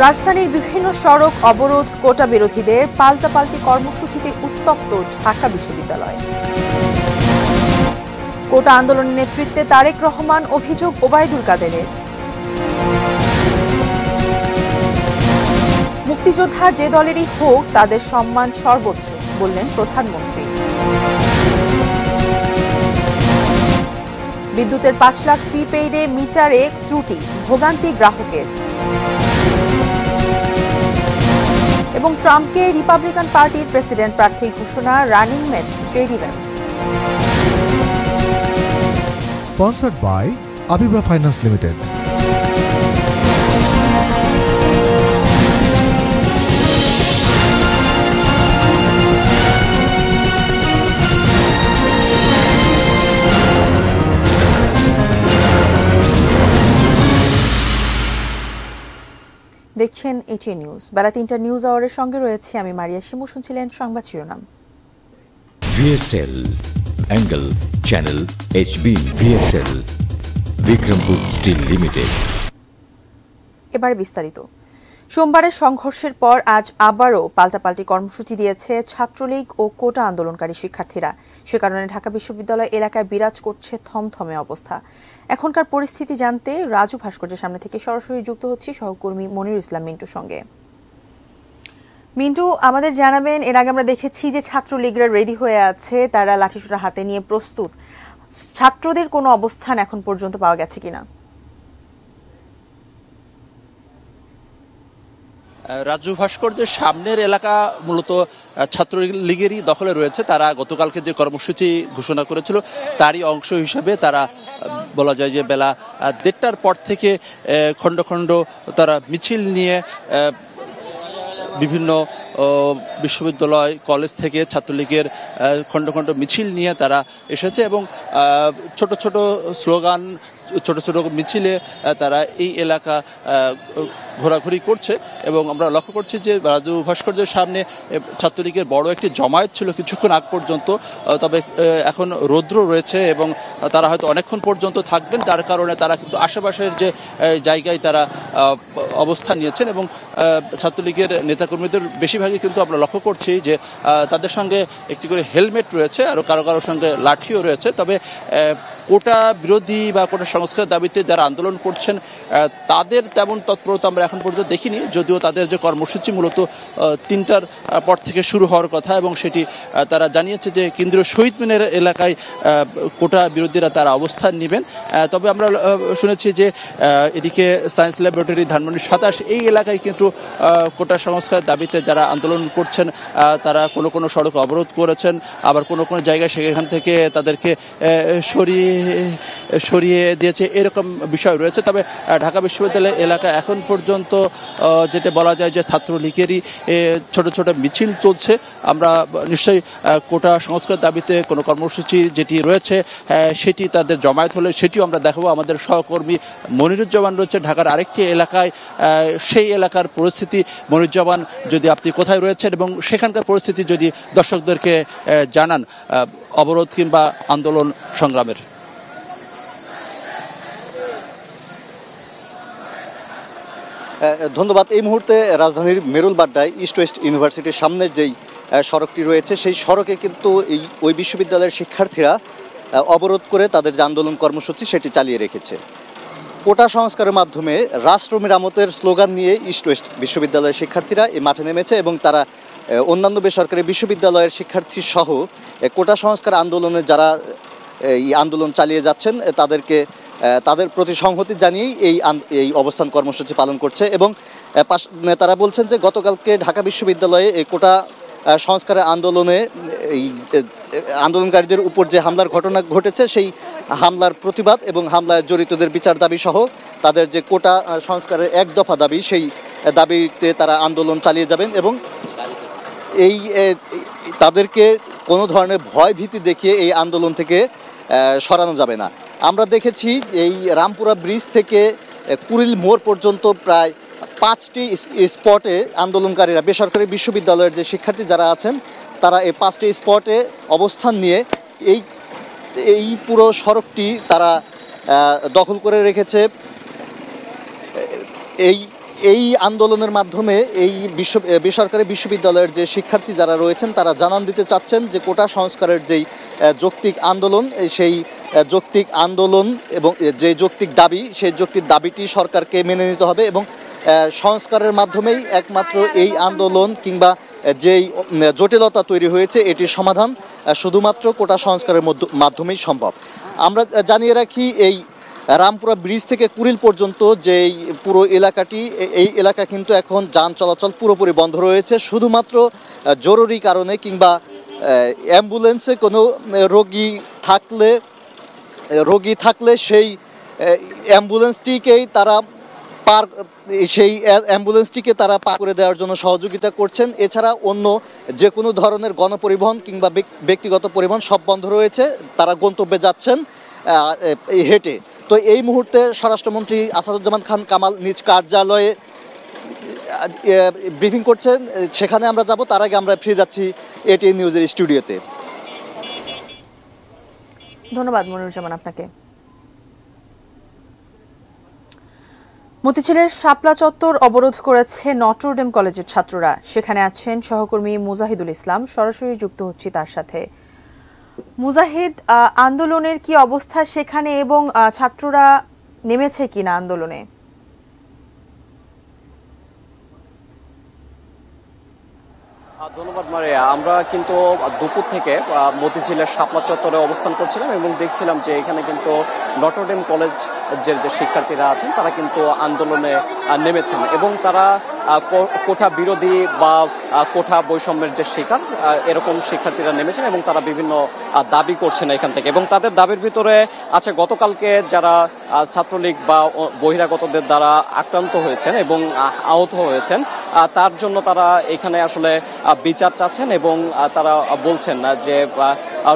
রাজধানীর বিভিন্ন সড়ক অবরোধ, কোটা বিরোধীদের পাল্টাপাল্টি কর্মসূচিতে উত্তপ্ত ঢাকা বিশ্ববিদ্যালয়। কোটা আন্দোলনের নেতৃত্বে তারেক রহমান, অভিযোগ ওবায়দুল কাদেরের। মুক্তিযোদ্ধা যে দলেরই হোক তাদের সম্মান সর্বোচ্চ, বললেন প্রধানমন্ত্রী। বিদ্যুতের ৫ লাখ প্রিপেইডে মিটারে ত্রুটি, ভোগান্তি গ্রাহকের। এবং ট্রাম্পকে রিপাবলিকান পার্টির প্রেসিডেন্ট প্রার্থী ঘোষণা, running mate JD Vance. Sponsored by Abiba Finance Limited. দেখছেন এটি নিউজ। বেলা ৩টা নিউজ আওয়ারের সঙ্গে রয়েছে আমি মারিয়া শিমু। শুনছিলেন সংবাদ শিরোনাম। VSL angle channel HB VSL Bikrampur steel limited. এবার বিস্তারিত। সোমবারের সংঘর্ষের পর আজ আবারও পাল্টাপাল্টি কর্মসূচি দিয়েছে ছাত্রলীগ ও কোটা আন্দোলনকারী শিক্ষার্থীরা। সে কারণে ঢাকা বিশ্ববিদ্যালয় এলাকায় বিরাজ করছে থমথমে অবস্থা। এখনকার পরিস্থিতি জানতে রাজু ভাস্কর্যের সামনে থেকে সরাসরি যুক্ত হচ্ছি সহকর্মী মনিরুল ইসলাম মিন্টুর সঙ্গে। মিন্টু, আমাদের জানাবেন, এর আগে আমরা দেখেছি যে ছাত্রলীগরা রেডি হয়ে আছে, তারা লাঠিসোঁটা হাতে নিয়ে প্রস্তুত। ছাত্রদের কোনো অবস্থান এখন পর্যন্ত পাওয়া গেছে কিনা? রাজু ভাস্কর্যের সামনের এলাকা মূলত ছাত্রলীগেরই দখলে রয়েছে। তারা গতকালকে যে কর্মসূচি ঘোষণা করেছিল তারই অংশ হিসেবে তারা বলা যায় যে বেলা ১:৩০টার পর থেকে খণ্ড খণ্ড তারা মিছিল নিয়ে বিভিন্ন বিশ্ববিদ্যালয়, কলেজ থেকে ছাত্রলীগের খণ্ড খণ্ড মিছিল নিয়ে তারা এসেছে এবং ছোট ছোট স্লোগান, ছোট ছোট মিছিলে তারা এই এলাকা ঘোরাঘুরি করছে এবং আমরা লক্ষ্য করছি যে রাজু ভাস্কর্যের সামনে ছাত্রলীগের বড় একটি জমায়েত ছিল কিছুক্ষণ আগ পর্যন্ত। তবে এখন রৌদ্র রয়েছে এবং তারা হয়তো অনেকক্ষণ পর্যন্ত থাকবেন, যার কারণে তারা কিন্তু আশেপাশের যে জায়গায় তারা অবস্থান নিয়েছেন এবং ছাত্রলীগের নেতাকর্মীদের বেশিরভাগই কিন্তু আমরা লক্ষ্য করছি যে তাদের সঙ্গে একটি করে হেলমেট রয়েছে, আর কারো কারোর সঙ্গে লাঠিও রয়েছে। তবে কোটা বিরোধী বা কোটা সংস্কারের দাবিতে যারা আন্দোলন করছেন তাদের তেমন তৎপরতা আমরা এখন পর্যন্ত দেখিনি, যদিও তাদের যে কর্মসূচি মূলত ৩টার পর থেকে শুরু হওয়ার কথা এবং সেটি তারা জানিয়েছে যে কেন্দ্রীয় শহীদ মিনার এলাকায় কোটা বিরোধীরা তারা অবস্থান নেবেন। তবে আমরা শুনেছি যে এদিকে সায়েন্স ল্যাবরেটরি, ধানমন্ডি ২৭ এই এলাকায় কিন্তু কোটা সংস্কারের দাবিতে যারা আন্দোলন করছেন তারা কোনো কোনো সড়ক অবরোধ করেছেন, আবার কোনো কোনো জায়গায় সেখান থেকে তাদেরকে সরিয়ে দিয়েছে, এরকম বিষয় রয়েছে। তবে ঢাকা বিশ্ববিদ্যালয় এলাকা এখন পর্যন্ত যেটা বলা যায় যে ছাত্রলীগেরই ছোট ছোট মিছিল চলছে। আমরা নিশ্চয়ই কোটা সংস্কার দাবিতে কোনো কর্মসূচি যেটি রয়েছে সেটি তাদের জমায়েত হলে সেটিও আমরা দেখাবো। আমাদের সহকর্মী মনিরুজ্জামান রয়েছে ঢাকার আরেকটি এলাকায়, সেই এলাকার পরিস্থিতি। মনিরুজ্জামান, যদি আপনি কোথায় রয়েছেন এবং সেখানকার পরিস্থিতি যদি দর্শকদেরকে জানান অবরোধ কিংবা আন্দোলন সংগ্রামের। ধন্যবাদ। এই মুহূর্তে রাজধানীর মেরুলবাড্ডায় ইস্ট ওয়েস্ট ইউনিভার্সিটির সামনের যেই সড়কটি রয়েছে সেই সড়কে কিন্তু ওই বিশ্ববিদ্যালয়ের শিক্ষার্থীরা অবরোধ করে তাদের যে আন্দোলন কর্মসূচি সেটি চালিয়ে রেখেছে। কোটা সংস্কারের মাধ্যমে রাষ্ট্র মেরামতের স্লোগান নিয়ে ইস্ট ওয়েস্ট বিশ্ববিদ্যালয়ের শিক্ষার্থীরা এই মাঠে নেমেছে এবং তারা অন্যান্য বেসরকারি বিশ্ববিদ্যালয়ের শিক্ষার্থী সহ কোটা সংস্কার আন্দোলনে যারা এই আন্দোলন চালিয়ে যাচ্ছেন তাদের প্রতি সংহতি জানিয়েই এই অবস্থান কর্মসূচি পালন করছে। এবং তারা বলছেন যে গতকালকে ঢাকা বিশ্ববিদ্যালয়ে এই কোটা সংস্কারের আন্দোলনকারীদের উপর যে হামলার ঘটনা ঘটেছে সেই হামলার প্রতিবাদ এবং হামলায় জড়িতদের বিচার দাবি সহ তাদের যে কোটা সংস্কারের এক দফা দাবি, সেই দাবিতে তারা আন্দোলন চালিয়ে যাবেন এবং তাদেরকে কোনো ধরনের ভয় ভীতি দেখিয়ে এই আন্দোলন থেকে সরানো যাবে না। আমরা দেখেছি এই রামপুরা ব্রিজ থেকে কুড়িল মোড় পর্যন্ত প্রায় 5টি স্পটে আন্দোলনকারীরা, বেসরকারি বিশ্ববিদ্যালয়ের যে শিক্ষার্থী যারা আছেন তারা এই 5টি স্পটে অবস্থান নিয়ে এই পুরো সড়কটি তারা দখল করে রেখেছে। এই আন্দোলনের মাধ্যমে এই বেসরকারি বিশ্ববিদ্যালয়ের যে শিক্ষার্থী যারা রয়েছেন তারা জানান দিতে চাচ্ছেন যে কোটা সংস্কারের যেই যৌক্তিক আন্দোলন, সেই যৌক্তিক আন্দোলন এবং যে যৌক্তিক দাবি, সেই যৌক্তিক দাবিটি সরকারকে মেনে নিতে হবে এবং সংস্কারের মাধ্যমেই একমাত্র এই আন্দোলন কিংবা যেই জটিলতা তৈরি হয়েছে এটির সমাধান শুধুমাত্র কোটা সংস্কারের মাধ্যমেই সম্ভব। আমরা জানিয়ে রাখি, এই রামপুরা ব্রিজ থেকে কুড়িল পর্যন্ত যেই পুরো এলাকাটি, এই এলাকা কিন্তু এখন যান চলাচল পুরোপুরি বন্ধ রয়েছে। শুধুমাত্র জরুরি কারণে কিংবা অ্যাম্বুলেন্সে কোনো রোগী থাকলে সেই অ্যাম্বুলেন্সটিকেই তারা পার করে দেওয়ার জন্য সহযোগিতা করছেন। এছাড়া অন্য যে কোনো ধরনের গণপরিবহন কিংবা ব্যক্তিগত পরিবহন সব বন্ধ রয়েছে, তারা গন্তব্যে যাচ্ছেন হেঁটে। তো এই মুহূর্তে স্বরাষ্ট্রমন্ত্রী আসাদুজ্জামান খান কামাল নিজ কার্যালয়ে ব্রিফিং করছেন, সেখানে আমরা যাব। তার আগে আমরা ফিরে যাচ্ছি এটিএন নিউজের স্টুডিওতে। ধন্যবাদ মনিরুজ্জামান আপনাকে। মতিঝিলের শাপলা চত্বর অবরোধ করেছে নটরডেম কলেজের ছাত্ররা। সেখানে আছেন সহকর্মী মুজাহিদুল ইসলাম, সরাসরি যুক্ত হচ্ছি তার সাথে। মুজাহিদ, আন্দোলনের কি অবস্থা সেখানে এবং ছাত্ররা নেমেছে কিনা আন্দোলনে? ধন্যবাদ মারিয়া। আমরা কিন্তু দুপুর থেকে মতিঝিলের শাপলা চত্বরে অবস্থান করছিলাম এবং দেখছিলাম যে এখানে কিন্তু নটরডেম কলেজের যে শিক্ষার্থীরা আছেন তারা কিন্তু আন্দোলনে নেমেছেন এবং তারা কোঠা বিরোধী বা কোঠা বৈষম্যের যে শিকার এরকম শিক্ষার্থীরা নেমেছেন এবং তারা বিভিন্ন দাবি করছেন এখান থেকে। এবং তাদের দাবির ভিতরে আছে গতকালকে যারা ছাত্রলীগ বা বহিরাগতদের দ্বারা আক্রান্ত হয়েছেন এবং আহত হয়েছেন, তার জন্য তারা এখানে আসলে বিচার চাচ্ছেন এবং তারা বলছেন যে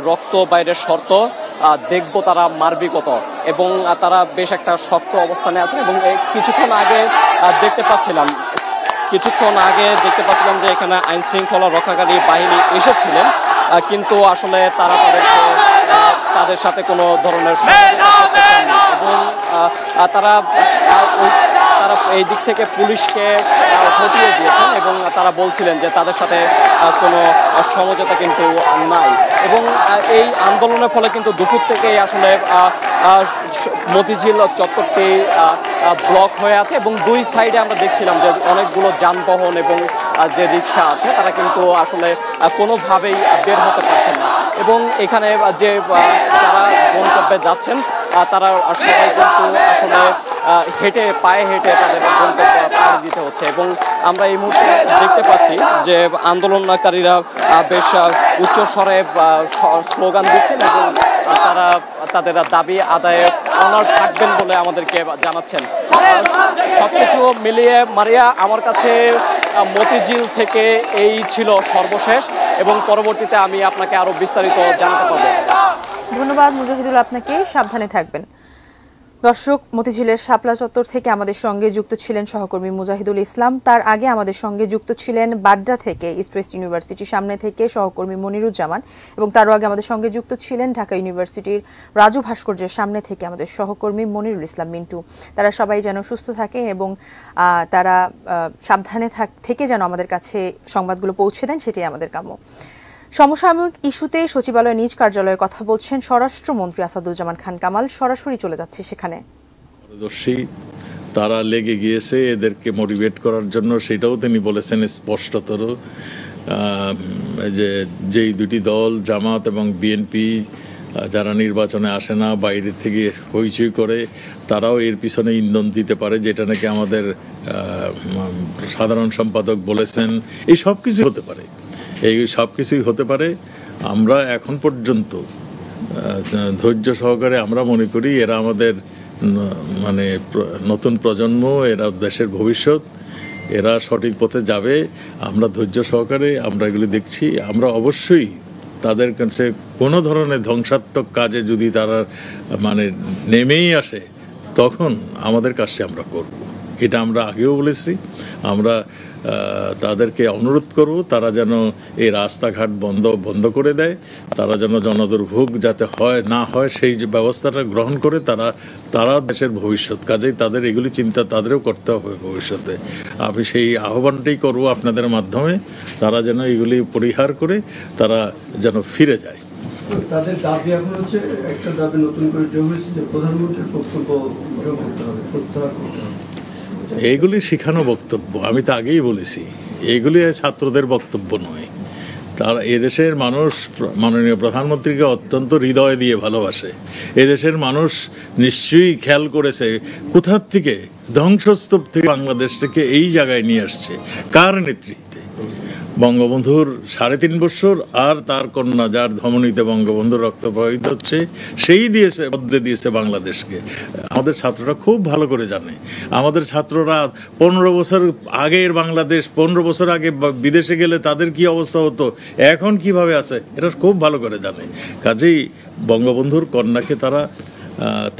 রক্ত বাইরের শর্ত দেখবো তারা মারবি কত, এবং তারা বেশ একটা শক্ত অবস্থানে আছেন। এবং কিছুক্ষণ আগে দেখতে পাচ্ছিলাম যে এখানে আইন শৃঙ্খলা রক্ষাকারী বাহিনী এসেছিলেন, কিন্তু আসলে তারা তাদের সাথে কোনো ধরনের এবং তারা এই দিক থেকে পুলিশকে হটিয়ে দিয়েছেন এবং তারা বলছিলেন যে তাদের সাথে কোনো সমঝোতা কিন্তু নাই। এবং এই আন্দোলনের ফলে কিন্তু দুপুর থেকেই আসলে মতিঝিল চত্বরটি ব্লক হয়ে আছে এবং দুই সাইডে আমরা দেখছিলাম যে অনেকগুলো যানবাহন এবং যে রিক্সা আছে তারা কিন্তু আসলে কোনোভাবেই বের হতে পারছেন না। এবং এখানে যে যারা গন্তব্যে যাচ্ছেন তারা সবাই কিন্তু আসলে পায়ে হেঁটে তাদের গন্তব্য পাড়ি দিতে হচ্ছে। এবং আমরা এই মুহূর্তে দেখতে পাচ্ছি যে আন্দোলনকারীরা বেশ উচ্চ স্বরে স্লোগান দিচ্ছেন এবং তারা তাদের দাবি আদায়ে অনার থাকবেন বলে আমাদেরকে জানাচ্ছেন। সবকিছু মিলিয়ে মারিয়া, আমার কাছে মতিঝিল থেকে এই ছিল সর্বশেষ এবং পরবর্তীতে আমি আপনাকে আরো বিস্তারিত জানাতে পারবো। ধন্যবাদ মুজাহিদুল, আপনাকে সাবধানে থাকবেন। দর্শক, মতিঝিলের শাপলা চত্বর থেকে আমাদের সঙ্গে যুক্ত ছিলেন সহকর্মী মুজাহিদুল ইসলাম। তার আগে আমাদের সঙ্গে যুক্ত ছিলেন বাড্ডা থেকে ইস্ট ওয়েস্ট ইউনিভার্সিটির সামনে থেকে সহকর্মী মনিরুজ্জামান, এবং তারও আগে আমাদের সঙ্গে যুক্ত ছিলেন ঢাকা ইউনিভার্সিটির রাজু ভাস্কর্যের সামনে থেকে আমাদের সহকর্মী মনিরুল ইসলাম মিন্টু। তারা সবাই যেন সুস্থ থাকেন এবং তারা সাবধানে থেকে যেন আমাদের কাছে সংবাদগুলো পৌঁছে দেন, সেটাই আমাদের কাম্য। সমসাময়িক ইস্যুতে সচিবালয় নিজ কার্যালয়ে কথা বলছেন স্বরাষ্ট্রমন্ত্রী আসাদুজ্জামান খান কামাল। সরাসরি চলে যাচ্ছে সেখানে। তারা লেগে গিয়েছে এদেরকে মোটিভেট করার জন্য, সেটাও তিনি বলেছেন স্পষ্টতর যে যেই দুটি দল জামাত এবং বিএনপি যারা নির্বাচনে আসে না, বাইরে থেকে হইচই করে, তারাও এর পিছনে ইন্ধন দিতে পারে, যেটা নাকি আমাদের সাধারণ সম্পাদক বলেছেন। এই সব কিছু হতে পারে, এই সব কিছুই হতে পারে। আমরা এখন পর্যন্ত ধৈর্য সহকারে আমরা মনে করি এরা আমাদের নতুন প্রজন্ম, এরা দেশের ভবিষ্যৎ, এরা সঠিক পথে যাবে। আমরা ধৈর্য সহকারে আমরা এগুলি দেখছি। আমরা অবশ্যই তাদের কাছে কোনো ধরনের ধ্বংসাত্মক কাজে যদি তারা নেমেই আসে, তখন আমাদের কাজটি আমরা করব। এটা আমরা আগেও বলেছি। আমরা তাদেরকে অনুরোধ করব তারা যেন এই রাস্তাঘাট বন্ধ করে দেয়, তারা যেন জনদুর্ভোগ যাতে না হয় সেই যে ব্যবস্থাটা গ্রহণ করে তারা দেশের ভবিষ্যৎ, কাজেই তাদের এগুলি চিন্তা তাদেরও করতে হবে ভবিষ্যতে। আমি সেই আহ্বানটাই করব আপনাদের মাধ্যমে, তারা যেন এগুলি পরিহার করে তারা যেন ফিরে যায়। তাদের দাবি এখন হচ্ছে, একটা দাবি নতুন করে যোগ হয়েছে যে প্রধানমন্ত্রীর বক্তব্য গ্রহণ করতে হবে, প্রত্যাহার করতে হবে। এইগুলি শিখানো বক্তব্য, আমি তো আগেই বলেছি এইগুলি ছাত্রদের বক্তব্য নয়। তারা এদেশের মানুষ মাননীয় প্রধানমন্ত্রীকে অত্যন্ত হৃদয় দিয়ে ভালোবাসে। এদেশের মানুষ নিশ্চয়ই খেয়াল করেছে কোথার থেকে ধ্বংসস্তূপ থেকে বাংলাদেশটাকে এই জায়গায় নিয়ে আসছে, কার নেতৃত্বে? বঙ্গবন্ধুর 3.5 বছর আর তার কন্যা যার ধমনীতে বঙ্গবন্ধুর রক্ত প্রবাহিত হচ্ছে, সেই বদলে দিয়েছে বাংলাদেশকে। আমাদের ছাত্ররা খুব ভালো করে জানে। আমাদের ছাত্ররা 15 বছর আগের বাংলাদেশ, 15 বছর আগে বিদেশে গেলে তাদের কি অবস্থা হতো, এখন কিভাবে আছে, এটা খুব ভালো করে জানে। কাজেই বঙ্গবন্ধুর কন্যাকে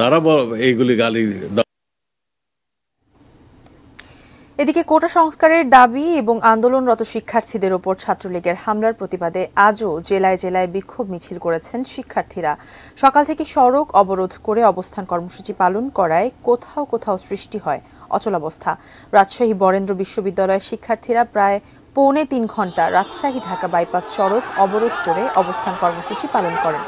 তারা এইগুলি গালি। এদিকে কোটা সংস্কারের দাবি এবং আন্দোলনরত শিক্ষার্থীদের ওপর ছাত্রলীগের হামলার প্রতিবাদে আজও জেলায় জেলায় বিক্ষোভ মিছিল করেছেন শিক্ষার্থীরা। সকাল থেকে সড়ক অবরোধ করে অবস্থান কর্মসূচি পালন করায় কোথাও কোথাও সৃষ্টি হয় অচলাবস্থা। রাজশাহী বরেন্দ্র বিশ্ববিদ্যালয়ের শিক্ষার্থীরা প্রায় 3.25 ঘণ্টা রাজশাহী ঢাকা বাইপাস সড়ক অবরোধ করে অবস্থান কর্মসূচি পালন করেন।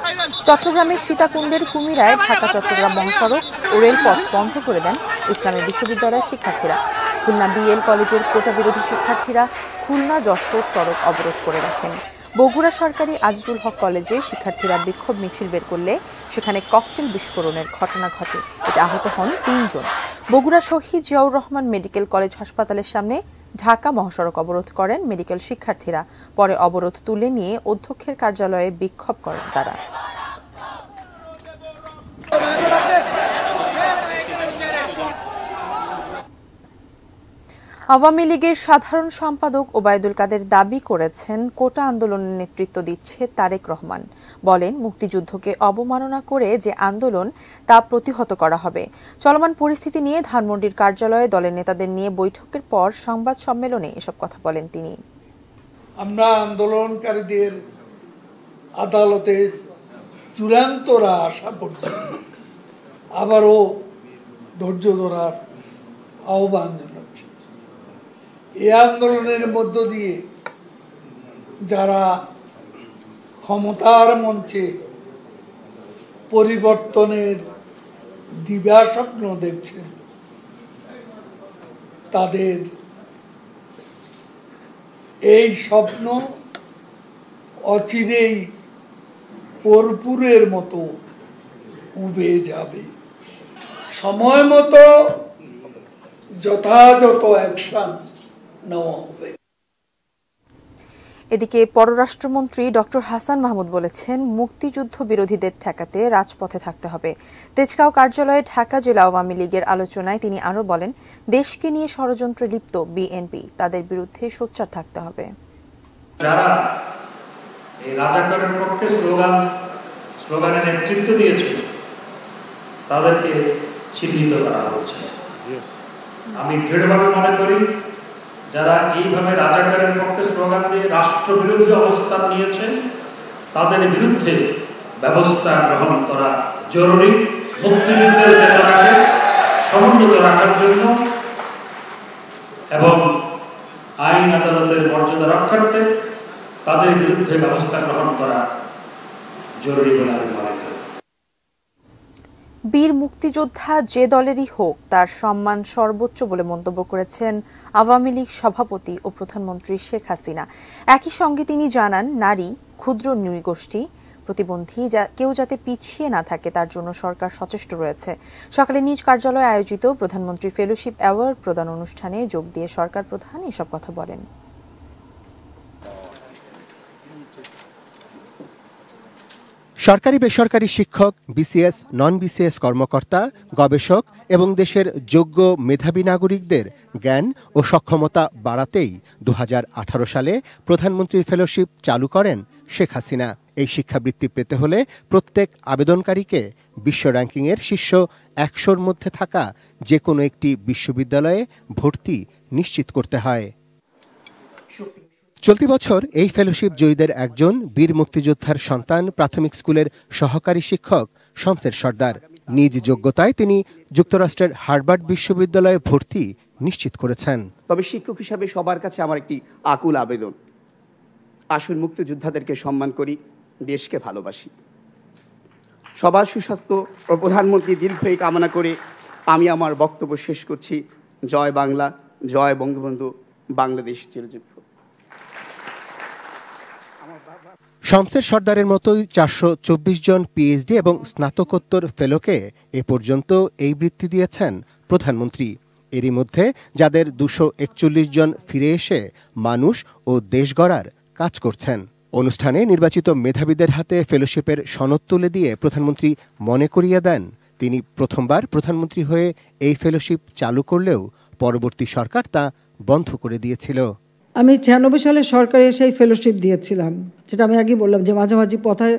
চট্টগ্রামের সীতাকুণ্ডের কুমিরায় ঢাকা চট্টগ্রাম মহাসড়ক ও রেলপথ বন্ধ করে দেন ইসলামী বিশ্ববিদ্যালয়ের শিক্ষার্থীরা। খুলনা বিএল কলেজের কোটা বিরোধী শিক্ষার্থীরা খুলনা যশোর সড়ক অবরোধ করে রাখেন। বগুড়া সরকারি আজিজুল হক কলেজে শিক্ষার্থীরা বিক্ষোভ মিছিল বের করলে সেখানে ককটেল বিস্ফোরণের ঘটনা ঘটে, এতে আহত হন 3 জন। বগুড়া শহীদ জিয়াউর রহমান মেডিকেল কলেজ হাসপাতালের সামনে ঢাকা মহাসড়ক অবরোধ করেন মেডিকেল শিক্ষার্থীরা। পরে অবরোধ তুলে নিয়ে অধ্যক্ষের কার্যালয়ে বিক্ষোভ করেন তারা। আওয়ামী লীগের সাধারণ সম্পাদক ওবায়দুল কাদের দাবি করেছেন, কোটা আন্দোলনের নেতৃত্ব দিচ্ছে তারেক রহমান। বলেন, মুক্তিযুদ্ধকে অবমাননা করে যে আন্দোলন তা প্রতিহত করা হবে। চলমান পরিস্থিতি নিয়ে ধানমন্ডির কার্যালয়ে দলের নেতাদের নিয়ে বৈঠকের পর সংবাদ সম্মেলনে এসব কথা বলেন তিনি। আমরা আন্দোলনকারীদের আদালতে চূড়ান্ত আশা পর্যন্ত আবারও ধৈর্য ধরার আহ্বান জানাচ্ছি। এই আন্দোলনের মধ্য দিয়ে যারা ক্ষমতার মঞ্চে পরিবর্তনের দিবাস্বপ্ন দেখছেন, তাদের এই স্বপ্ন অচিরেই কর্পূরের মতো উবে যাবে। সময় মতো যথাযথ অ্যাকশন নেওয়া হবে। এদিকে পররাষ্ট্রমন্ত্রী ডক্টর হাসান মাহমুদ বলেছেন, মুক্তিযুদ্ধ বিরোধীদের ঠেকাতে রাজপথে থাকতে হবে। তেজগাঁও কার্যালয়ে ঢাকা জেলা আওয়ামী লীগের আলোচনায় তিনি আরও বলেন, দেশকে নিয়ে ষড়যন্ত্রে লিপ্ত বিএনপি, তাদের বিরুদ্ধে সোচ্চার থাকতে হবে। যারা এই রাজাকারের পক্ষে স্লোগানের নেতৃত্ব দিয়েছিল তাদেরকে চিহ্নিত করা হচ্ছে। আমি দৃঢ়ভাবে মনে করি, যারা এইভাবে রাজাকারের পক্ষে স্লোগান দিয়ে রাষ্ট্রবিরোধী অবস্থান নিয়েছে তাদের বিরুদ্ধে ব্যবস্থা গ্রহণ করা জরুরি। মুক্তিযুদ্ধের চেতনাকে সমুন্নত রাখার জন্য এবং আইন আদালতের মর্যাদা রক্ষার্থে তাদের বিরুদ্ধে ব্যবস্থা গ্রহণ করা জরুরি বলে আমি মনে করি। বীর মুক্তিযোদ্ধা যে দলেরই হোক তার সম্মান সর্বোচ্চ বলে মন্তব্য করেছেন আওয়ামী লীগ সভাপতি ও প্রধানমন্ত্রী শেখ হাসিনা। একই সঙ্গে তিনি জানান, নারী, ক্ষুদ্র নৃগোষ্ঠী, প্রতিবন্ধী কেউ যাতে পিছিয়ে না থাকে তার জন্য সরকার সচেষ্ট রয়েছে। সকালে নিজ কার্যালয়ে আয়োজিত প্রধানমন্ত্রী ফেলোশিপ অ্যাওয়ার্ড প্রদান অনুষ্ঠানে যোগ দিয়ে সরকার প্রধান এসব কথা বলেন। সরকারি বেসরকারি শিক্ষক, বিসিএস, নন বিসিএস কর্মকর্তা, গবেষক এবং দেশের যোগ্য মেধাবী নাগরিকদের জ্ঞান ও সক্ষমতা বাড়াতেই 2018 সালে প্রধানমন্ত্রীর ফেলোশিপ চালু করেন শেখ হাসিনা। এই শিক্ষাবৃত্তি পেতে হলে প্রত্যেক আবেদনকারীকে বিশ্ব র্যাঙ্কিংয়ের শীর্ষ 100-র মধ্যে থাকা যে কোনো একটি বিশ্ববিদ্যালয়ে ভর্তি নিশ্চিত করতে হয়। চলতি বছর এই ফেলোশিপ জয়ীদের একজন বীর মুক্তিযোদ্ধার সন্তান প্রাথমিক স্কুলের সহকারী শিক্ষক শমসের সর্দার। নিজ যোগ্যতায় তিনি যুক্তরাষ্ট্রের হার্ভার্ড বিশ্ববিদ্যালয়ে ভর্তি নিশ্চিত করেছেন। তবে শিক্ষক হিসাবে সবার কাছে আমার একটি আকুল আবেদন, আসুন মুক্তিযোদ্ধাদেরকে সম্মান করি, দেশকে ভালোবাসি। সবার সুস্বাস্থ্য ও প্রধানমন্ত্রী দীর্ঘায়ু কামনা করে আমি আমার বক্তব্য শেষ করছি। জয় বাংলা, জয় বঙ্গবন্ধু, বাংলাদেশ চিরজীবী। শমসের সর্দারের মতোই 424 জন পিএইচডি এবং স্নাতকোত্তর ফেলোকে এ পর্যন্ত এই বৃত্তি দিয়েছেন প্রধানমন্ত্রী। এরই মধ্যে যাদের 241 জন ফিরে এসে মানুষ ও দেশ গড়ার কাজ করছেন। অনুষ্ঠানে নির্বাচিত মেধাবীদের হাতে ফেলোশিপের সনদ তুলে দিয়ে প্রধানমন্ত্রী মনে করিয়ে দেন তিনি প্রথমবার প্রধানমন্ত্রী হয়ে এই ফেলোশিপ চালু করলেও পরবর্তী সরকার তা বন্ধ করে দিয়েছিল। আমি 96 সালে সরকারে সেই ফেলোশিপ দিয়েছিলাম, যেটা আমি আগেই বললাম যে মাঝামাঝি পথায়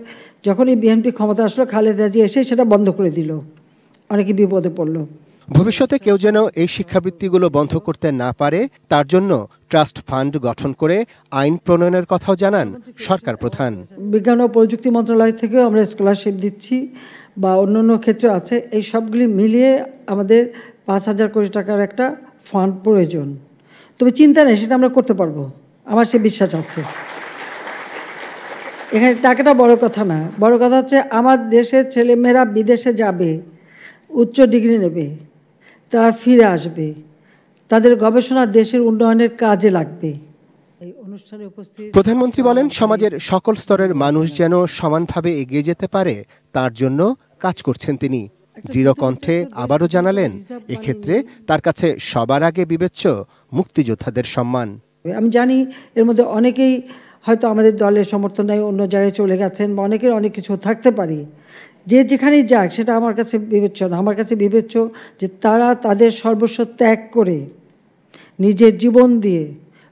যখনই বিএনপি ক্ষমতা আসলো খালেদা জিয়া এসে সেটা বন্ধ করে দিল, অনেকে বিপদে পড়ল। ভবিষ্যতে কেউ যেন এই শিক্ষাবৃত্তিগুলো বন্ধ করতে না পারে তার জন্য ট্রাস্ট ফান্ড গঠন করে আইন প্রণয়নের কথাও জানান সরকার প্রধান। বিজ্ঞান ও প্রযুক্তি মন্ত্রণালয় থেকেও আমরা স্কলারশিপ দিচ্ছি বা অন্যান্য ক্ষেত্রে আছে। এই সবগুলি মিলিয়ে আমাদের 5,000 কোটি টাকার একটা ফান্ড প্রয়োজন। তবে চিন্তা নেই, সেটা আমরা করতে পারবো, আমার সে বিশ্বাস আছে। এখানে টাকাটা বড় কথা না, বড় কথা হচ্ছে আমার দেশের ছেলেমেয়েরা বিদেশে যাবে, উচ্চ ডিগ্রি নেবে, তারা ফিরে আসবে, তাদের গবেষণা দেশের উন্নয়নের কাজে লাগবে। এই অনুষ্ঠানে উপস্থিত প্রধানমন্ত্রী বলেন সমাজের সকল স্তরের মানুষ যেন সমানভাবে এগিয়ে যেতে পারে তার জন্য কাজ করছেন তিনি। দৃঢ় কণ্ঠে আবারও জানালেন এক্ষেত্রে তার কাছে সবার আগে বিবেচ্য মুক্তিযোদ্ধাদের সম্মান। আমি জানি এর মধ্যে অনেকেই হয়তো আমাদের দলের সমর্থন নেই, অন্য জায়গায় চলে গেছেন বা অনেকের অনেক কিছু থাকতে পারে, যে যেখানেই যাক সেটা আমার কাছে বিবেচ্য না। আমার কাছে বিবেচ্য যে তারা তাদের সর্বস্ব ত্যাগ করে নিজের জীবন দিয়ে,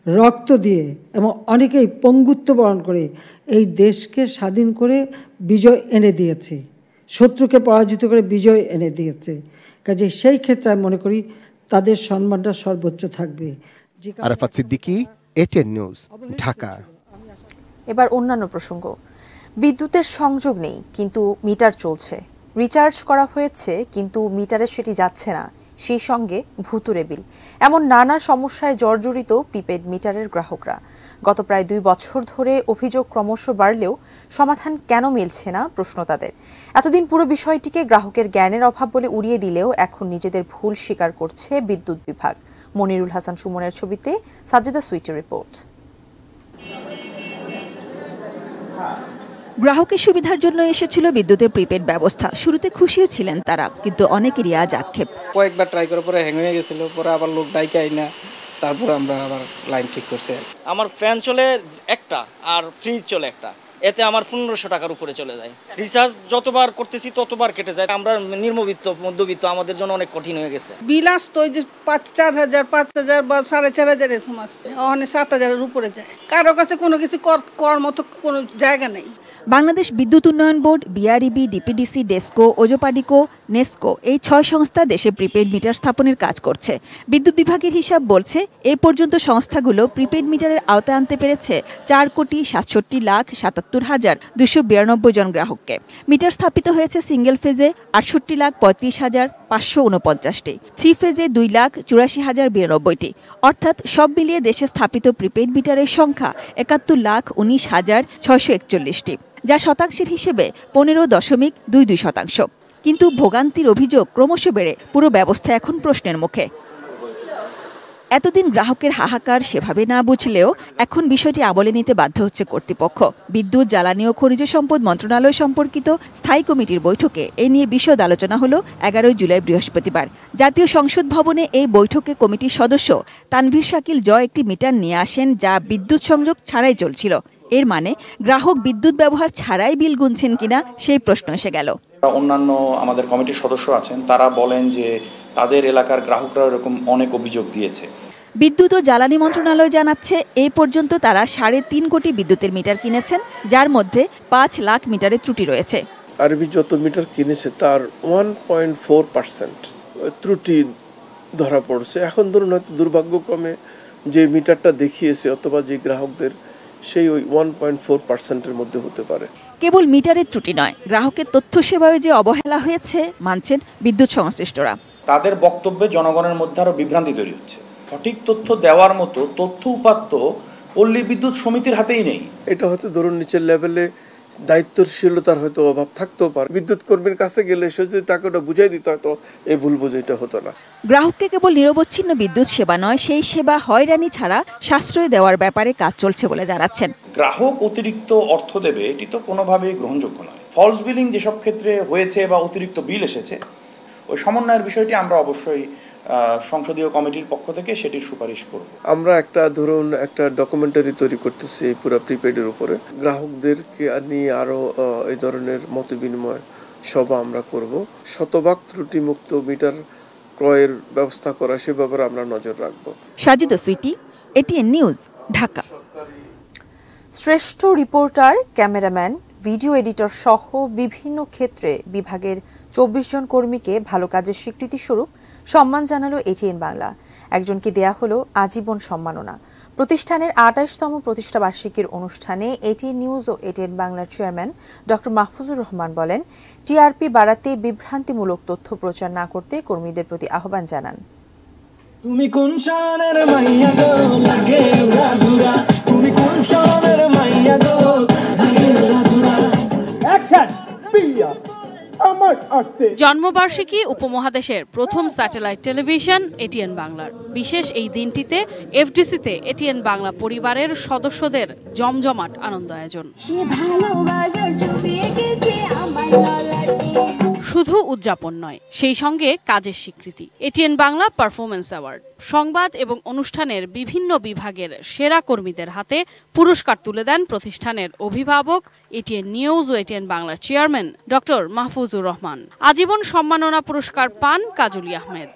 রক্ত দিয়ে এবং অনেকেই পঙ্গুত্ব বরণ করে এই দেশকে স্বাধীন করে বিজয় এনে দিয়েছে, শত্রুকে পরাজিত করে বিজয় এনে দিয়েছে। কাজে সেই ক্ষেত্রে আমি মনে করি তাদের সম্মানটা সর্বোচ্চ থাকবে। Arafat Siddiqui, ATN news, Dhaka. এবার অন্যান্য প্রসঙ্গ। বিদ্যুতের সংযোগ নেই কিন্তু মিটার চলছে, রিচার্জ করা হয়েছে কিন্তু মিটারে সেটি যাচ্ছে না, সেই সঙ্গে ভুতুরে বিল, এমন নানা সমস্যায় জর্জরিত প্রিপেড মিটারের গ্রাহকরা। গত প্রায় 2 বছর ধরে অভিযোগ ক্রমশ বাড়লেও সমাধান কেন মিলছে না প্রশ্ন তাদের। এতদিন পুরো বিষয়টিকে গ্রাহকের জ্ঞানের অভাব বলে উড়িয়ে দিলেও এখন নিজেদের ভুল স্বীকার করছে বিদ্যুৎ বিভাগ। মনিরুল হাসান সুমনের ছবিতে সাজ্জাদা সুইটের রিপোর্ট। গ্রাহকের সুবিধার জন্য এসেছিল বিদ্যুতের প্রিপেড ব্যবস্থা। শুরুতে খুশিও ছিলেন তারা, কিন্তু অনেকেরই আজ আক্ষেপ। কয়েকবার ট্রাই করার পরে হ্যাং হয়ে গেছিল, পরে আবার লোক ডাইকে আইনা তারপর আমরা আবার লাইন ঠিক করছি। আমার ফ্যান চলে একটা আর ফ্রিজ চলে একটা, এতে আমার 1500 টাকার উপরে চলে যায়। রিচার্জ যতবার করতেছি ততবার কেটে যায়। আমরা নিম্নবিত্ত মধ্যবিত্ত, আমাদের জন্য অনেক কঠিন হয়ে গেছে। বিল আসতো ওই যে 4,000 5,000 বা 4,500 এরকম আসতো, ওখানে 7,000-এর উপরে যায়। কারো কাছে কোনো কিছু করার মতো কোনো জায়গা নেই। বাংলাদেশ বিদ্যুৎ উন্নয়ন board, BREB, DPDC, DESCO, Ozopadico, NESCO এই 6 সংস্থা দেশে প্রিপেড মিটার স্থাপনের কাজ করছে। বিদ্যুৎ বিভাগের হিসাব বলছে এ পর্যন্ত সংস্থাগুলো প্রিপেড মিটারের আওতায় আনতে পেরেছে 4,67,77,292 জন গ্রাহককে। মিটার স্থাপিত হয়েছে সিঙ্গেল ফেজে 68,35,549টি, 3 ফেজে 2,84,092টি। অর্থাৎ সব মিলিয়ে দেশে স্থাপিত প্রিপেড মিটারের সংখ্যা 71,19,641টি, যা শতাংশের হিসেবে 15.22%। কিন্তু ভোগান্তির অভিযোগ ক্রমশ বেড়ে পুরো ব্যবস্থা এখন প্রশ্নের মুখে। এতদিন গ্রাহকের হাহাকার সেভাবে না বুঝলেও এখন বিষয়টি আমলে নিতে বাধ্য হচ্ছে কর্তৃপক্ষ। বিদ্যুৎ, জ্বালানি ও খনিজ সম্পদ মন্ত্রণালয় সম্পর্কিত স্থায়ী কমিটির বৈঠকে এ নিয়ে বিশদ আলোচনা হলো 11 জুলাই বৃহস্পতিবার। জাতীয় সংসদ ভবনে এই বৈঠকে কমিটির সদস্য তানভীর শাকিল জয় একটি মিটার নিয়ে আসেন যা বিদ্যুৎ সংযোগ ছাড়াই চলছিল। এর মানে গ্রাহক বিদ্যুৎ ব্যবহার ছাড়াই বিল গুনছেন কিনা সেই প্রশ্ন এসে গেল। অন্যান্য আমাদের কমিটির সদস্য আছেন, তারা বলেন যে তাদের এলাকার গ্রাহকরা এরকম অনেক অভিযোগ দিয়েছে। বিদ্যুৎ ও জ্বালানি মন্ত্রণালয় জানাচ্ছে এই পর্যন্ত তারা 3.5 কোটি বিদ্যুতের মিটার কিনেছেন, যার মধ্যে 5 লাখ মিটারের ত্রুটি রয়েছে। আরবি যত মিটার কিনেছে তার 1.4% ত্রুটি ধরা পড়ছে। এখন ধরুন হয়তো দুর্ভাগ্যক্রমে যে মিটারটা দেখিয়েছে অথবা যে গ্রাহকদের সেই ওই 1.4%-এর মধ্যে হতে পারে। কেবল মিটারের ত্রুটি নয়, গ্রাহকের তথ্য সেবায় যে অবহেলা হয়েছে মানছেন বিদ্যুৎ সংশ্লিষ্টরা। তাদের বক্তব্যে জনগণের মধ্যে আরো বিভ্রান্তি তৈরি হচ্ছে। সঠিক তথ্য দেওয়ার মতো তথ্য উপাত্ত পল্লী বিদ্যুৎ সমিতির হাতেই নেই। এটা হয়তো ধরুন নিচের লেভেলে দায়িত্বশীলতার হয়তো অভাব থাকতেও পারে। বিদ্যুৎ কর্মীর কাছে গেলে সে যদি তাকে ওটা বুঝাই দিত হয়তো এই ভুল বুঝাইটা হতো না। গ্রাহককে কেবল নিরবচ্ছিন্ন বিদ্যুৎ সেবা নয়, সেই সেবা হয়রানি ছাড়া সাশ্রয় দেওয়ার ব্যাপারে কাজ চলছে বলে জানাচ্ছেন। গ্রাহক অতিরিক্ত অর্থ দেবে এটি তো কোনোভাবেই গ্রহণযোগ্য নয়। ফলস বিলিং যেসব ক্ষেত্রে হয়েছে বা অতিরিক্ত বিল এসেছে, ওই সমন্বয়ের বিষয়টি আমরা অবশ্যই সংসদীয় কমিটির পক্ষ থেকে সেটির সুপারিশ করব। আমরা ধরুন একটা ডকুমেন্টারি তৈরি করতেছি এই পুরো প্রিপেডের উপরে। গ্রাহকদেরকে নিয়ে আরো এই ধরনের মত বিনিময় সভা আমরা করব। শতভাগ ত্রুটিমুক্ত মিটার ক্রয়ের ব্যবস্থা করা সে ব্যাপারে আমরা নজর রাখব। Sajida Sweety, ATN news, Dhaka. শ্রেষ্ঠ রিপোর্টার, ক্যামেরাম্যান, ভিডিও এডিটর সহ বিভিন্ন ক্ষেত্রে বিভাগের 24 জন কর্মীকে ভালো কাজের স্বীকৃতি স্বরূপ সম্মান জানালো এটিএন বাংলা। একজনকে দেয়া হলো আজীবন সম্মাননা। প্রতিষ্ঠানের 28তম প্রতিষ্ঠা বার্ষিকীর অনুষ্ঠানে এটিএন নিউজ ও এটিএন বাংলার চেয়ারম্যান ডক্টর মাহফুজুর রহমান বলেন, টিআরপি বাড়াতে বিভ্রান্তিমূলক তথ্য প্রচার না করতে কর্মীদের প্রতি আহ্বান জানান। তুমি কোন শহরের মাইয়া গো লাগে উড়াধুরা, তুমি কোন শহরের মাইয়া গো লাগে উড়াধুরা। অ্যাকশন বিয়া আমার আসছে। জন্মবার্ষিকী উপমহাদেশের প্রথম স্যাটেলাইট টেলিভিশন এটিএন বাংলার। বিশেষ এই দিনটিতে এফডিসিতে এটিএন বাংলা পরিবারের সদস্যদের জমজমাট আনন্দ আয়োজন। শুধু উদযাপন নয়, সেই সঙ্গে কাজের স্বীকৃতি। ATN Bangla performance award. সংবাদ এবং অনুষ্ঠানের বিভিন্ন বিভাগের সেরা কর্মীদের হাতে পুরস্কার তুলে দেন প্রতিষ্ঠানের অভিভাবক, এটিএন নিউজ ও এটিএন বাংলার চেয়ারম্যান ডক্টর মাহফুজুর রহমান। আজীবন সম্মাননা পুরস্কার পান কাজলী আহমেদ।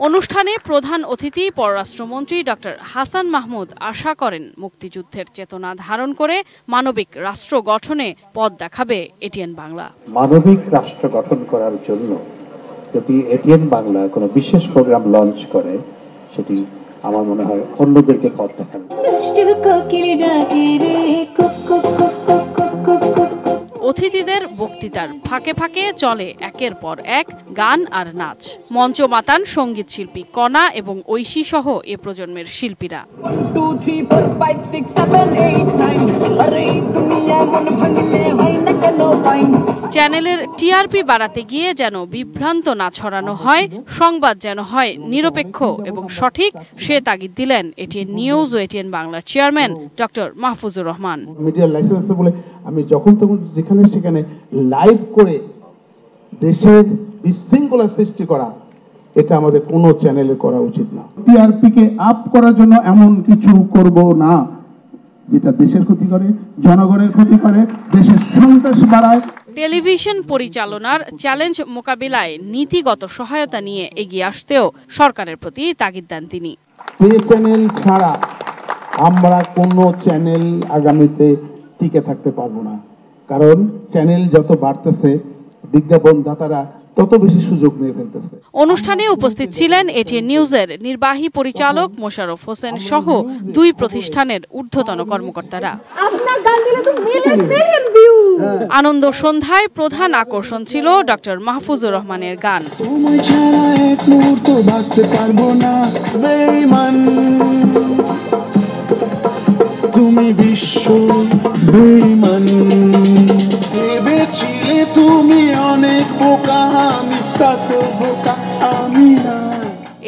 অনুষ্ঠানে প্রধান অতিথি পররাষ্ট্রমন্ত্রী ডক্টর হাসান মাহমুদ আশা করেন, মুক্তিযুদ্ধের চেতনা ধারণ করে মানবিক রাষ্ট্র গঠনে পথ দেখাবে এটিএন বাংলা। মানবিক রাষ্ট্র গঠন করার জন্য যদি এটিএন বাংলা কোনো বিশেষ প্রোগ্রাম লঞ্চ করে, সেটি আমার মনে হয় অন্যদেরকে পথ দেখাবে। অতিথিদের বক্তৃতার ফাঁকে ফাঁকে চলে একের পর এক গান আর নাচ। মঞ্চ মাতান সঙ্গীত শিল্পী কণা এবং ঐশী সহ এ প্রজন্মের শিল্পীরা। চ্যানেলের টিআরপি বাড়াতে গিয়ে যেন বিভ্রান্ত না ছড়ানো হয়, সংবাদ যেন হয় নিরপেক্ষ এবং সঠিক, সে তাগিদ দিলেন এটিএন নিউজ ও এটিএন বাংলার চেয়ারম্যান ডক্টর মাহফুজুর রহমান। মিডিয়ার লাইসেন্স বলে আমি যখন তখন যেখানে সেখানে লাইভ করে দেশের বিশৃঙ্খলা সৃষ্টি করা, এটা আমাদের কোনো চ্যানেলে করা উচিত না। টিআরপি কে আপ করার জন্য এমন কিছু করব না যেটা দেশের ক্ষতি করে, জনগণের ক্ষতি করে, দেশের সন্ত্রাস বাড়ায়। টেলিভিশন পরিচালনার চ্যালেঞ্জ মোকাবিলায় নীতিগত সহায়তা নিয়ে এগিয়ে আসতেও সরকারের প্রতি তাগিদ দেন তিনি। পে চ্যানেল ছাড়া আমরা কোনো চ্যানেল আগামীতে টিকে থাকতে পারবো না, কারণ চ্যানেল যত বাড়তেছে বিজ্ঞাপনদাতারা তত বেশি সুযোগ নিয়ে ফেলতেছে। অনুষ্ঠানে উপস্থিত ছিলেন এটিএন নিউজের নির্বাহী পরিচালক মোশাররফ হোসেন সহ দুই প্রতিষ্ঠানের ঊর্ধ্বতন কর্মকর্তারা। আনন্দ সন্ধ্যায় প্রধান আকর্ষণ ছিল ডক্টর মাহফুজুর রহমানের গান। তুমি বিশ্ব বেঈমান, ভেবেছিলে তুমি অনেক বোকা, আমি তত বোকা আমি না।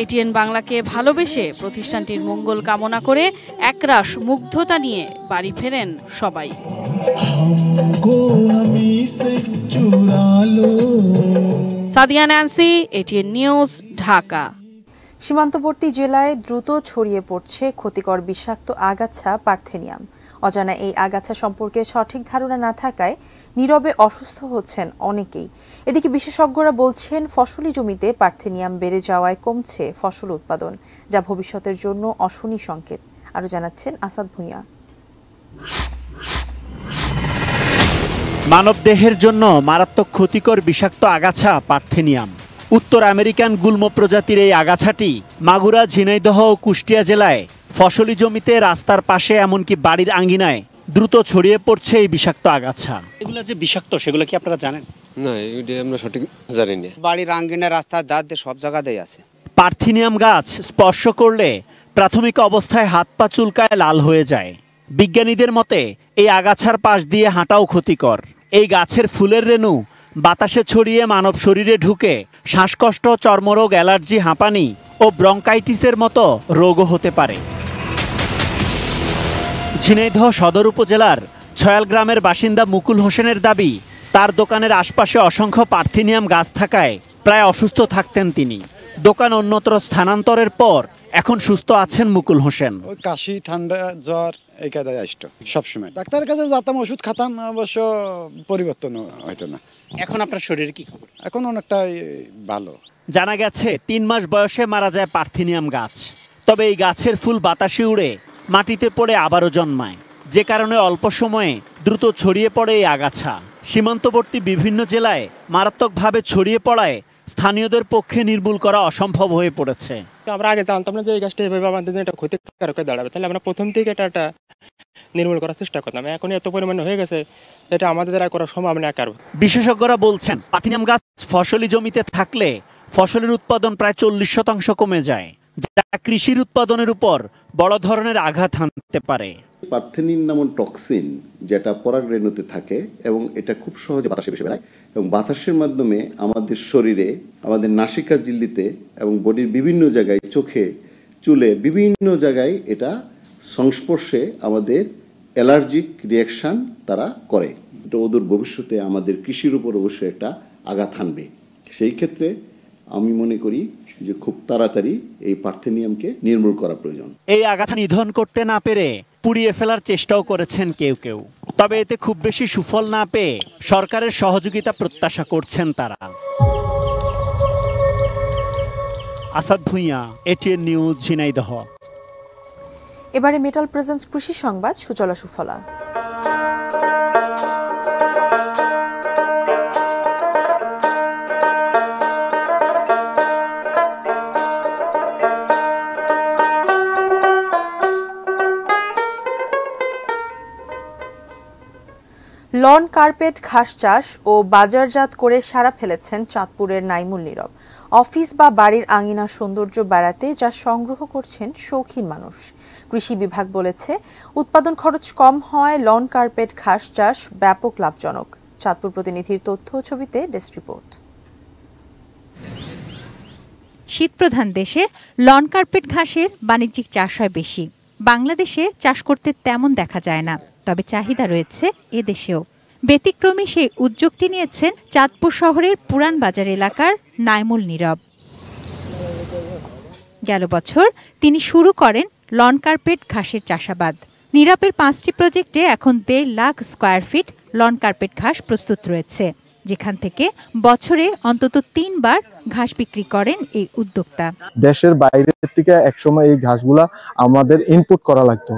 এটিএন বাংলাকে ভালোবেসে প্রতিষ্ঠানটির মঙ্গল কামনা করে একরাশ মুগ্ধতা নিয়ে বাড়ি ফেরেন সবাই। Sadia Nancy, ATN news, Dhaka. সীমান্তবর্তী জেলায় দ্রুত ছড়িয়ে পড়ছে ক্ষতিকর বিষাক্ত আগাছা পার্থেনিয়াম। অজানা এই আগাছা সম্পর্কে সঠিক ধারণা না থাকায় নীরবে অসুস্থ হচ্ছেন অনেকেই। এদিকে বিশেষজ্ঞরা বলছেন, ফসলি জমিতে পার্থেনিয়াম বেড়ে যাওয়ায় কমছে ফসল উৎপাদন, যা ভবিষ্যতের জন্য অশনি সংকেত। আরো জানাচ্ছেন আসাদ ভুঁইয়া। মানবদেহের জন্য মারাত্মক ক্ষতিকর বিষাক্ত আগাছা পার্থেনিয়াম। উত্তর আমেরিকান গুল্ম প্রজাতির এই আগাছাটি মাগুরা, ঝিনাইদহ ও কুষ্টিয়া জেলায় ফসলি জমিতে, রাস্তার পাশে, এমনকি বাড়ির আঙ্গিনায় দ্রুত ছড়িয়ে পড়ছে এই বিষাক্ত আগাছা। এগুলো যে বিষাক্ত সেগুলো কি আপনারা জানেন? না, এটা আমরা সঠিক জানি না। বাড়ির আঙ্গিনা, রাস্তার ধারে সব জায়গাতেই আছে। পার্থেনিয়াম গাছ স্পর্শ করলে প্রাথমিক অবস্থায় হাত পা চুলকায়, লাল হয়ে যায়। বিজ্ঞানীদের মতে এই আগাছার পাশ দিয়ে হাঁটাও ক্ষতিকর। এই গাছের ফুলের রেণু বাতাসে ছড়িয়ে মানব শরীরে ঢুকে শ্বাসকষ্ট, চর্মরোগ, অ্যালার্জি, হাঁপানি ও ব্রঙ্কাইটিসের মতো রোগও হতে পারে। ঝিনাইদহ সদর উপজেলার ছয়াল গ্রামের বাসিন্দা মুকুল হোসেনের দাবি, তার দোকানের আশপাশে অসংখ্য পার্থেনিয়াম গাছ থাকায় প্রায় অসুস্থ থাকতেন তিনি। দোকান অন্যত্র স্থানান্তরের পর এখন সুস্থ আছেন মুকুল হোসেন। কাশি, ঠান্ডা, জ্বর এই কাদায় আসতো সবসময়। ডাক্তারের কাছে যেতাম, ওষুধ খাতাম, অবশ্য পরিবর্তন হইতো না। এখন আপনার শরীরে কি খবর? এখন অনেকটাই ভালো। জানা গেছে 3 মাস বয়সে মারা যায় পার্থেনিয়াম গাছ। তবে এই গাছের ফুল বাতাসে উড়ে মাটিতে পড়ে আবারও জন্মায়, যে কারণে অল্প সময়ে দ্রুত ছড়িয়ে পড়ে এই আগাছা। সীমান্তবর্তী বিভিন্ন জেলায় মারাত্মকভাবে ছড়িয়ে পড়ায় স্থানীয়দের পক্ষে নির্মূল করা অসম্ভব হয়ে পড়েছে। আমরা আগে জানতাম না যে এই গাছটা এভাবে আমাদের জন্য একটা ক্ষতিকারক হয়ে দাঁড়াবে, তাহলে আমরা প্রথম থেকে এটা নির্মূল করার চেষ্টা করতাম। এখন এত পরিমাণে হয়ে গেছে, এটা আমাদের দ্বারা করা সম্ভব না। বিশেষজ্ঞরা বলছেন, পার্থেনিয়াম গাছ ফসলি জমিতে থাকলে ফসলের উৎপাদন প্রায় 40% কমে যায়, যা কৃষির উৎপাদনের উপর বড় ধরনের আঘাত হানতে পারে। পার্থেনিন নামক টক্সিন যেটা পরাগরেণুতে থাকে এবং এটা খুব সহজে বাতাসে ভেসে বেড়ায় এবং বাতাসের মাধ্যমে আমাদের শরীরে, আমাদের নাসিকা ঝিল্লিতে এবং বডির বিভিন্ন জায়গায়, চোখে, চুলে, বিভিন্ন জায়গায় এটা সংস্পর্শে আমাদের অ্যালার্জিক রিয়াকশান তারা করে। এটা অদূর ভবিষ্যতে আমাদের কৃষির উপর অবশ্যই একটা আঘাত হানবে। সেই ক্ষেত্রে আমি মনে করি যে খুব তাড়াতাড়ি এই পার্থেনিয়ামকে নির্মূল করা প্রয়োজন। এই আগাছা নিধন করতে না পেরে পুড়িয়ে ফেলার চেষ্টাও করেছেন কেউ কেউ। তবে এতে খুব বেশি সুফল না পেয়ে সরকারের সহযোগিতা প্রত্যাশা করছেন তারা। Asad Bhuiyan, ATN news, Jhenaidah. এবারে মেটাল প্রেজেন্স কৃষি সংবাদ, সুজলা সুফলা। লন কার্পেট ঘাস চাষ ও বাজারজাত করে সারা ফেলেছেন চাঁদপুরের নাইমুল নীরব। অফিস বা বাড়ির আঙিনার সৌন্দর্য বাড়াতে যা সংগ্রহ করছেন শৌখিন মানুষ। কৃষি বিভাগ বলেছে, উৎপাদন খরচ কম হওয়ায় লন কার্পেট ঘাস চাষ ব্যাপক লাভজনক। চাঁদপুর প্রতিনিধির তথ্য ও ছবিতে ডেস্ক রিপোর্ট। শীতপ্রধান দেশে লন কার্পেট ঘাসের বাণিজ্যিক চাষ হয় বেশি। বাংলাদেশে চাষ করতে তেমন দেখা যায় না, তবে চাহিদা রয়েছে এদেশেও। ব্যতিক্রমী সেই উদ্যোগটি নিয়েছেন চাঁদপুর শহরের পুরান বাজার এলাকার নাইমুল নীরব। গেল বছর তিনি শুরু করেন লন কার্পেট ঘাসের চাষাবাদ। নীরবের 5টি প্রজেক্টে এখন 1.5 lakh square feet lawn carpet ঘাস প্রস্তুত রয়েছে, যেখান থেকে বছরে অন্তত 3 বার ঘাস বিক্রি করেন এই উদ্যোক্তা। দেশের বাইরে থেকে একসময় এই ঘাসগুলা আমাদের ইনপুট করা লাগতো,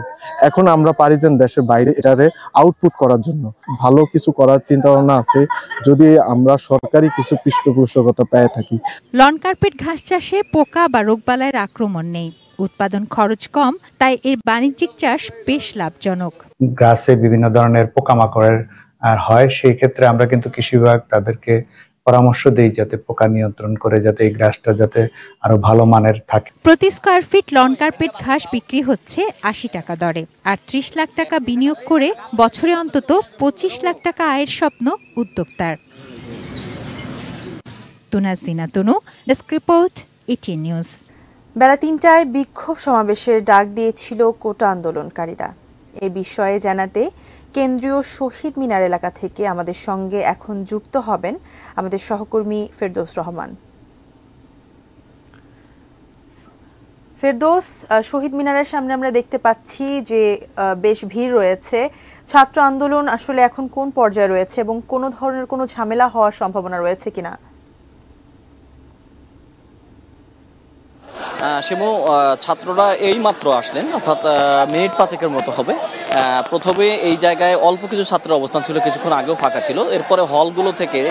এখন আমরা পারি যে দেশের বাইরে এটারে আউটপুট করার জন্য ভালো কিছু করার চিন্তা ভাবনা আছে, যদি আমরা সরকারি কিছু পৃষ্ঠপোষকতা পেয়ে থাকি। লন কার্পেট ঘাস চাষে পোকা বা রোগবালাইয়ের আক্রমণ নেই, উৎপাদন খরচ কম, তাই এর বাণিজ্যিক চাষ বেশ লাভজনক। গ্রাসে বিভিন্ন ধরনের পোকামাকড়ের হয়, সেই ক্ষেত্রে আমরা কিন্তু কৃষি বিভাগ তাদেরকে পরামর্শ দেই যাতে পোকা নিয়ন্ত্রণ করে, যাতে এই ঘাসটা যাতে আরো ভালো মানের থাকে। প্রতি স্কয়ার ফিট লন কার্পেট ঘাস বিক্রি হচ্ছে 80 টাকা দরে, আর 30 লাখ টাকা বিনিয়োগ করে বছরে অন্তত 25 লাখ টাকা আয়ের স্বপ্ন উদ্যোক্তার। তুনাজিনা তুনু, ডেস্ক রিপোর্ট, এটিএন নিউজ। বেলা 3টায় বিক্ষোভ সমাবেশের ডাক দিয়েছিল কোটা আন্দোলনকারীরা। এ বিষয়ে জানাতে কেন্দ্রীয় শহীদ মিনার এলাকা থেকে আমাদের সঙ্গে এখন যুক্ত হবেন আমাদের সহকর্মী ফেরদৌস রহমান। ফেরদৌস, শহীদ মিনারের সামনে আমরা দেখতে পাচ্ছি যে বেশ ভিড় রয়েছে। ছাত্র আন্দোলন আসলে এখন কোন পর্যায়ে রয়েছে এবং কোনো ধরনের কোনো ঝামেলা হওয়ার সম্ভাবনা রয়েছে কিনা? শিমু, ছাত্ররা এই মাত্র আসলেন, অর্থাৎ মিনিট 5 মতো হবে। প্রথমে এই জায়গায় অল্প কিছু ছাত্রের অবস্থান ছিল, কিছুক্ষণ আগেও ফাঁকা ছিল। এরপরে হলগুলো থেকে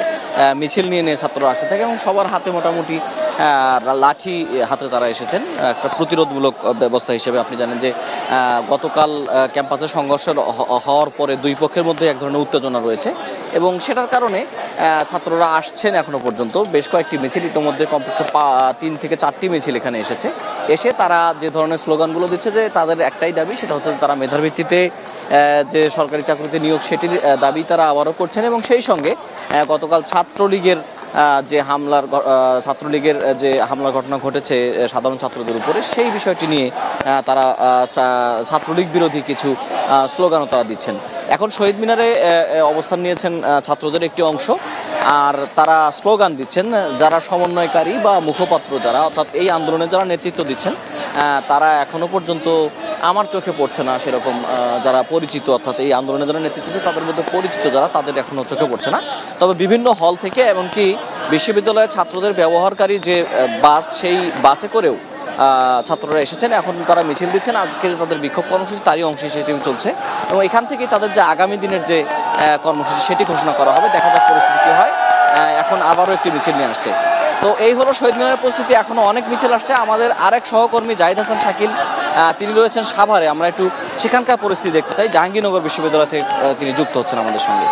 মিছিল নিয়ে ছাত্ররা আসতে থাকে এবং সবার হাতে মোটামুটি লাঠি হাতে তারা এসেছেন একটা প্রতিরোধমূলক ব্যবস্থা হিসেবে। আপনি জানেন যে গতকাল ক্যাম্পাসে সংঘর্ষ হওয়ার পরে দুই পক্ষের মধ্যে এক ধরনের উত্তেজনা রয়েছে এবং সেটার কারণে ছাত্ররা আসছেন এখনো পর্যন্ত। বেশ কয়েকটি মিছিল ইতিমধ্যে কমপক্ষে 3 থেকে 4টি মিছিল এখানে এসে তারা যে ধরনের স্লোগানগুলো দিচ্ছে যে তাদের একটাই দাবি, সেটা হচ্ছে তারা মেধার ভিত্তিতে যে সরকারি চাকরিতে নিয়োগ সেটির দাবি তারা আবারও করছেন। এবং সেই সঙ্গে গতকাল ছাত্রলীগের যে হামলার ঘটনা ঘটেছে সাধারণ ছাত্রদের উপরে, সেই বিষয়টি নিয়ে তারা ছাত্রলীগ বিরোধী কিছু স্লোগানও তারা দিচ্ছেন। এখন শহীদ মিনারে অবস্থান নিয়েছেন ছাত্রদের একটি অংশ, আর তারা স্লোগান দিচ্ছেন। যারা সমন্বয়কারী বা মুখপাত্র যারা, অর্থাৎ এই আন্দোলনে যারা নেতৃত্ব দিচ্ছেন, তারা এখনো পর্যন্ত আমার চোখে পড়ছে না সেরকম যারা পরিচিত, অর্থাৎ এই আন্দোলনে যারা নেতৃত্ব দিচ্ছে তাদের মধ্যে পরিচিত যারা, তাদের এখনো চোখে পড়ছে না। তবে বিভিন্ন হল থেকে এমনকি বিশ্ববিদ্যালয়ের ছাত্রদের ব্যবহারকারী যে বাস, সেই বাসে করেও ছাত্ররা এসেছেন। এখন তারা মিছিল দিচ্ছেন। আজকে তাদের বিক্ষোভ কর্মসূচি তারই অংশ সেটি চলছে এবং এখান থেকেই তাদের যে আগামী দিনের যে কর্মসূচি সেটি ঘোষণা করা হবে। দেখা যাক পরিস্থিতি কী হয়। এখন আবারও একটি মিছিল নিয়ে আসছে। তো এই হলো শহীদ মিনারের পরিস্থিতি। এখনো অনেক মিছিল আসছে। আমাদের আরেক সহকর্মী জাহিদ হাসান শাকিল, তিনি রয়েছেন সাভারে। আমরা একটু সেখানকার পরিস্থিতি দেখতে চাই। জাহাঙ্গীরনগর বিশ্ববিদ্যালয় থেকে তিনি যুক্ত হচ্ছেন আমাদের সঙ্গে।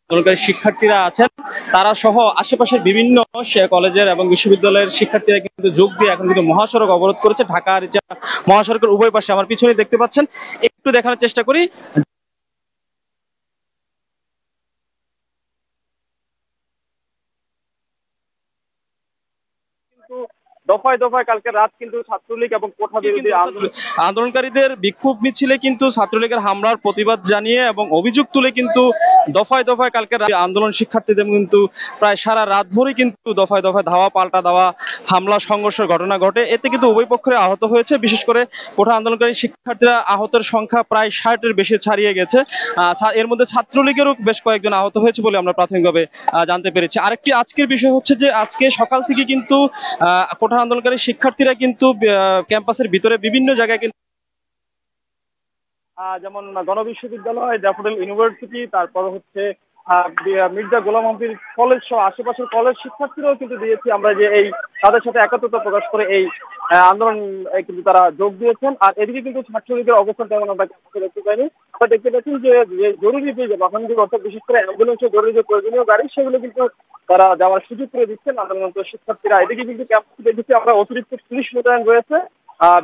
আন্দোলনকারী শিক্ষার্থীরা আছেন, তারা সহ আশেপাশের বিভিন্ন কলেজের এবং বিশ্ববিদ্যালয়ের শিক্ষার্থীরা কিন্তু যোগ দিয়ে এখন কিন্তু মহাসড়ক অবরোধ করেছে। ঢাকার মহাসড়কের উভয় পাশে আমার পিছনে দেখতে পাচ্ছেন। একটু দেখানোর চেষ্টা করি। দফায় দফায় কালকে রাত কিন্তু ছাত্রলীগ এবং কোঠা বিরোধী আন্দোলনকারীদের বিক্ষোভ মিছিলে কিন্তু ছাত্রলীগের হামলার প্রতিবাদ জানিয়ে এবং অভিযোগ তুলে কিন্তু দফায় দফায় কালকে আন্দোলন শিক্ষার্থীদের কিন্তু প্রায় সারা রাত ভরে কিন্তু দফায় দফায় ধাওয়া পাল্টা দেওয়া, হামলা সংঘর্ষের ঘটনা ঘটে। এতে কিন্তু উভয় পক্ষে আহত হয়েছে। বিশেষ করে কোঠা আন্দোলনকারী শিক্ষার্থীরা আহতের সংখ্যা প্রায় 60-এর বেশি ছাড়িয়ে গেছে। এর মধ্যে ছাত্রলীগেরও বেশ কয়েকজন আহত হয়েছে বলে আমরা প্রাথমিকভাবে জানতে পেরেছি। আরেকটি আজকের বিষয় হচ্ছে যে আজকে সকাল থেকে কিন্তু কোঠা আন্দোলনকারী শিক্ষার্থীরা কিন্তু ক্যাম্পাসের ভিতরে বিভিন্ন জায়গায় কিন্তু যেমন গণবিশ্ববিদ্যালয়, ড্যাফোডিল ইউনিভার্সিটি, তারপর হচ্ছে মির্জা গোলাম আহমদ কলেজ সহ আশেপাশের কলেজ শিক্ষার্থীরাও কিন্তু দিয়েছি আমরা যে এই তাদের সাথে একত্রতা প্রকাশ করে এই আন্দোলন কিন্তু তারা যোগ দিয়েছেন। আর এদিকে কিন্তু ছাত্রলীগের অবস্থান তেমন আমরা দেখতে পাইনি। আমরা দেখতে পাচ্ছি যে জরুরি যে বাহনগুলো, অর্থাৎ বিশেষ করে অ্যাম্বুলেন্সের জরুরি যে প্রয়োজনীয় গাড়ি, সেগুলো কিন্তু তারা যাওয়ার সুযোগ করে দিচ্ছেন আন্দোলনরত শিক্ষার্থীরা। এদিকে কিন্তু ক্যাম্পাসে দেখেছি আমরা অতিরিক্ত পুলিশ মোতায়েন রয়েছে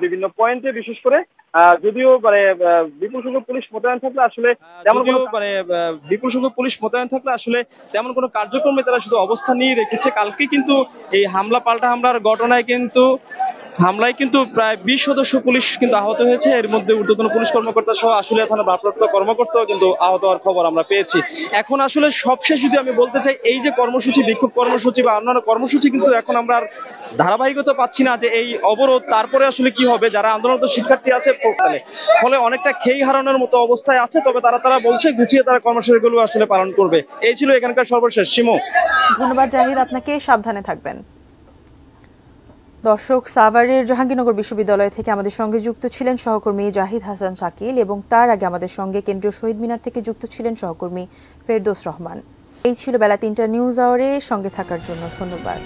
বিভিন্ন পয়েন্টে। বিশেষ করে যদিও বিপুল সংখ্যক পুলিশ মোতায়েন থাকলে আসলে তেমন কোনো কার্যক্রমে তারা শুধু অবস্থান নিয়ে রেখেছে। কালকে কিন্তু এই পাল্টা হামলার ঘটনায় কিন্তু প্রায় 20 সদস্য পুলিশ কিন্তু আহত হয়েছে। এর মধ্যে ঊর্ধ্বতন পুলিশ কর্মকর্তা সহ আশুলিয়া থানার ভারপ্রাপ্ত কর্মকর্তাও কিন্তু আহত হওয়ার খবর আমরা পেয়েছি। এখন আসলে সবশেষ যদি আমি বলতে চাই, এই যে কর্মসূচি, বিক্ষোভ কর্মসূচি বা অন্যান্য কর্মসূচি কিন্তু এখন আমরা আর ধারাবাহিকতা পাচ্ছি না যে এই অবরোধ তারপরে আসলে কি হবে। যারা আন্দোলনরত শিক্ষার্থী আছে ফলে অনেকটা খেই হারানোর মতো অবস্থায় আছে। তবে তারা বলছে গুছিয়ে তারা কর্মসূচিগুলো আসলে পালন করবে। এই ছিল এখানকার সর্বশেষ। শিমু, ধন্যবাদ জাহিদ, আপনাকে। সাবধানে থাকবেন। দর্শক, সাভারের জাহাঙ্গীরনগর বিশ্ববিদ্যালয় থেকে আমাদের সঙ্গে যুক্ত ছিলেন সহকর্মী জাহিদ হাসান শাকিল এবং তার আগে আমাদের সঙ্গে কেন্দ্রীয় শহীদ মিনার থেকে যুক্ত ছিলেন সহকর্মী ফেরদৌস রহমান। এই ছিল বেলা 3টা নিউজ আওয়ারে। সঙ্গে থাকার জন্য ধন্যবাদ।